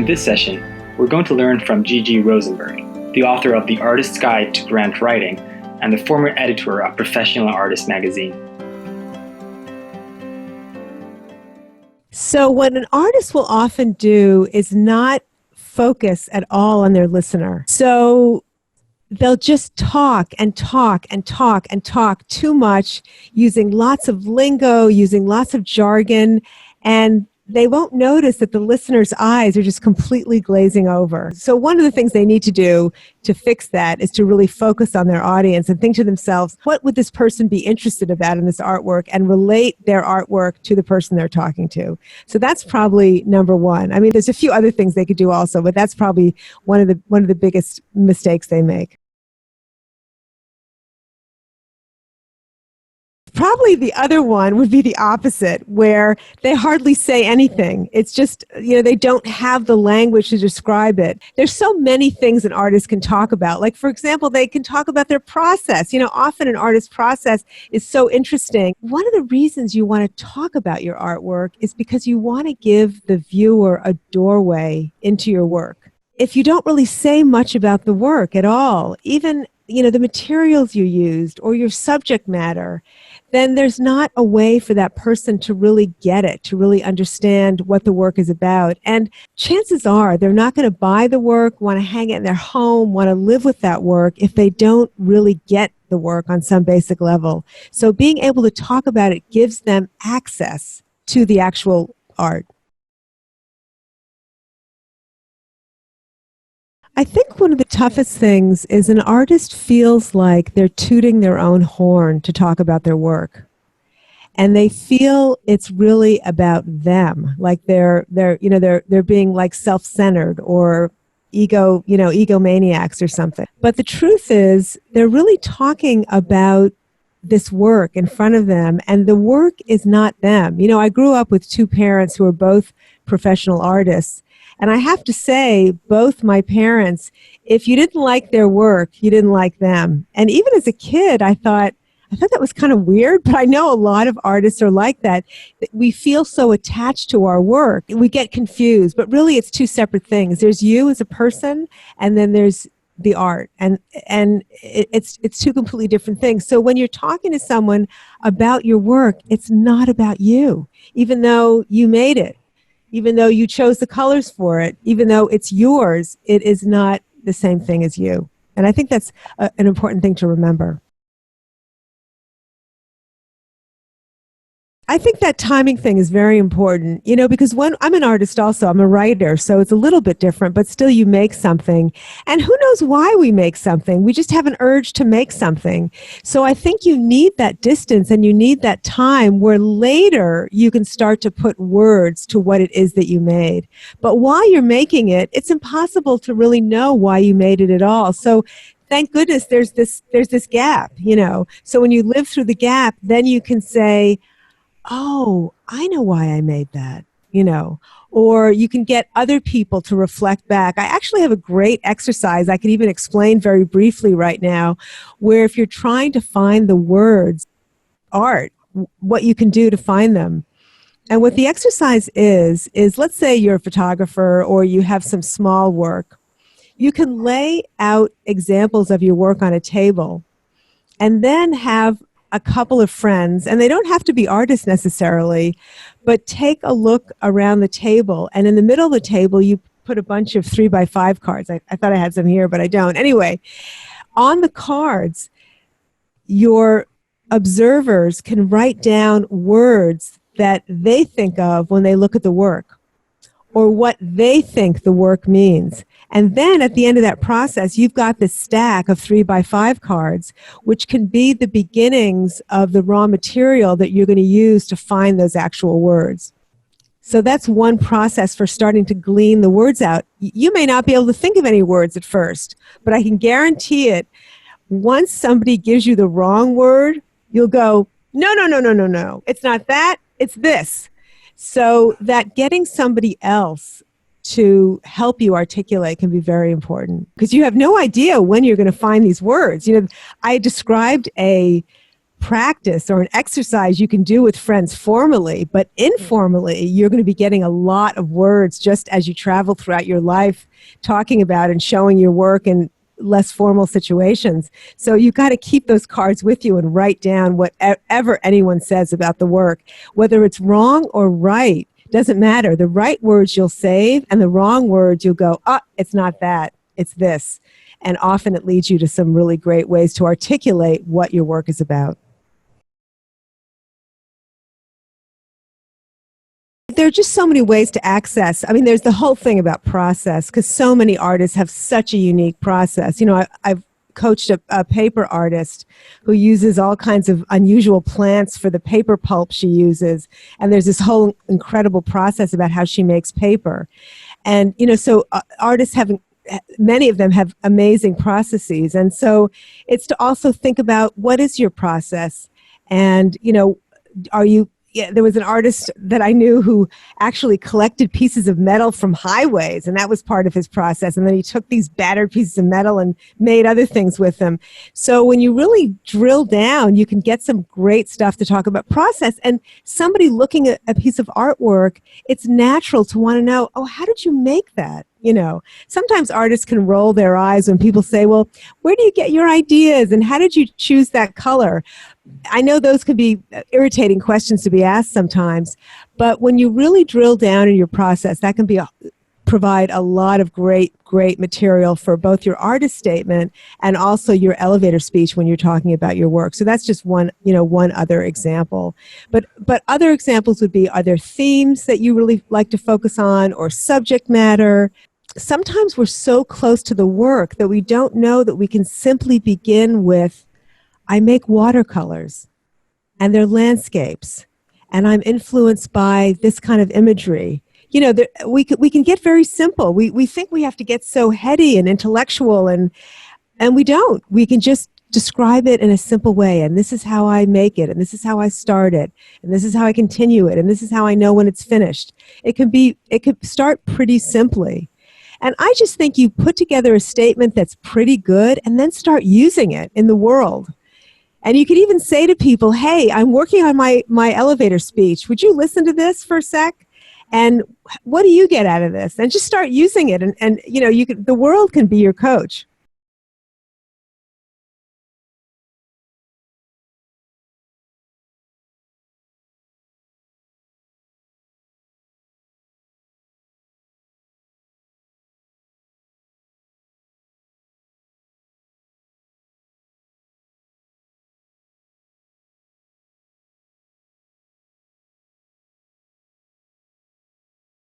In this session, we're going to learn from Gigi Rosenberg, the author of The Artist's Guide to Grant Writing and the former editor of Professional Artist magazine. So what an artist will often do is not focus at all on their listener. So they'll just talk and talk and talk and talk too much, using lots of lingo, using lots of jargon, and they won't notice that the listener's eyes are just completely glazing over. So one of the things they need to do to fix that is to really focus on their audience and think to themselves, what would this person be interested about in this artwork, and relate their artwork to the person they're talking to. So that's probably number one. I mean, there's a few other things they could do also, but that's probably one of the biggest mistakes they make. Probably the other one would be the opposite, where they hardly say anything. It's just, they don't have the language to describe it. There's so many things an artist can talk about. Like, for example, they can talk about their process. Often an artist's process is so interesting. One of the reasons you want to talk about your artwork is because you want to give the viewer a doorway into your work. If you don't really say much about the work at all, even the materials you used or your subject matter, then there's not a way for that person to really get it, to really understand what the work is about. And chances are they're not going to buy the work, want to hang it in their home, want to live with that work if they don't really get the work on some basic level. So being able to talk about it gives them access to the actual art. I think one of the toughest things is an artist feels like they're tooting their own horn to talk about their work. And they feel it's really about them, like they're being like self-centered or egomaniacs or something. But the truth is, they're really talking about this work in front of them, and the work is not them. I grew up with two parents who are both professional artists. And I have to say, both my parents, if you didn't like their work, you didn't like them. And even as a kid, I thought that was kind of weird, but I know a lot of artists are like that. We feel so attached to our work. We get confused, but really it's two separate things. There's you as a person, and then there's the art. And it's two completely different things. So when you're talking to someone about your work, it's not about you, even though you made it. Even though you chose the colors for it, even though it's yours, it is not the same thing as you. And I think that's an important thing to remember. I think that timing thing is very important, because when I'm an artist also, I'm a writer, so it's a little bit different, but still you make something. And who knows why we make something? We just have an urge to make something. So I think you need that distance and you need that time where later you can start to put words to what it is that you made. But while you're making it, it's impossible to really know why you made it at all. So thank goodness there's this gap, So when you live through the gap, then you can say, oh, I know why I made that, or you can get other people to reflect back. I actually have a great exercise I can even explain very briefly right now, where if you're trying to find the words, art, what you can do to find them. And what the exercise is let's say you're a photographer or you have some small work. You can lay out examples of your work on a table and then have a couple of friends, and they don't have to be artists necessarily, but take a look around the table, and in the middle of the table you put a bunch of 3x5 cards. I thought I had some here, but I don't. Anyway, on the cards, your observers can write down words that they think of when they look at the work, or what they think the work means. And then at the end of that process, you've got this stack of 3x5 cards, which can be the beginnings of the raw material that you're going to use to find those actual words. So that's one process for starting to glean the words out. You may not be able to think of any words at first, but I can guarantee it, once somebody gives you the wrong word, you'll go, no, it's not that, it's this. So that getting somebody else to help you articulate can be very important, because you have no idea when you're going to find these words. I described a practice or an exercise you can do with friends formally, but informally, you're going to be getting a lot of words just as you travel throughout your life, talking about and showing your work in less formal situations. So you got to keep those cards with you and write down whatever anyone says about the work, whether it's wrong or right. Doesn't matter. The right words you'll save, and the wrong words you'll go, it's not that, it's this. And often it leads you to some really great ways to articulate what your work is about. There are just so many ways to access. I mean, there's the whole thing about process, because so many artists have such a unique process. You know, I've coached a paper artist who uses all kinds of unusual plants for the paper pulp she uses. And there's this whole incredible process about how she makes paper. And, you know, so artists have, many of them have amazing processes. And so it's to also think about, what is your process? And, you know, there was an artist that I knew who actually collected pieces of metal from highways, and that was part of his process. And then he took these battered pieces of metal and made other things with them. So when you really drill down, you can get some great stuff to talk about process. And somebody looking at a piece of artwork, it's natural to want to know, how did you make that? You know, sometimes artists can roll their eyes when people say, well, where do you get your ideas? And how did you choose that color? I know those can be irritating questions to be asked sometimes, but when you really drill down in your process, that can provide a lot of great material for both your artist statement and also your elevator speech when you're talking about your work. So that's just one other example. But other examples would be, are there themes that you really like to focus on, or subject matter? Sometimes we're so close to the work that we don't know that we can simply begin with, I make watercolors, and they're landscapes, and I'm influenced by this kind of imagery. You know, we can get very simple. We think we have to get so heady and intellectual, and we don't. We can just describe it in a simple way, and this is how I make it, and this is how I start it, and this is how I continue it, and this is how I know when it's finished. It could start pretty simply. And I just think you put together a statement that's pretty good and then start using it in the world. And you could even say to people, hey, I'm working on my elevator speech. Would you listen to this for a sec? And what do you get out of this? And just start using it. And you know, the world can be your coach.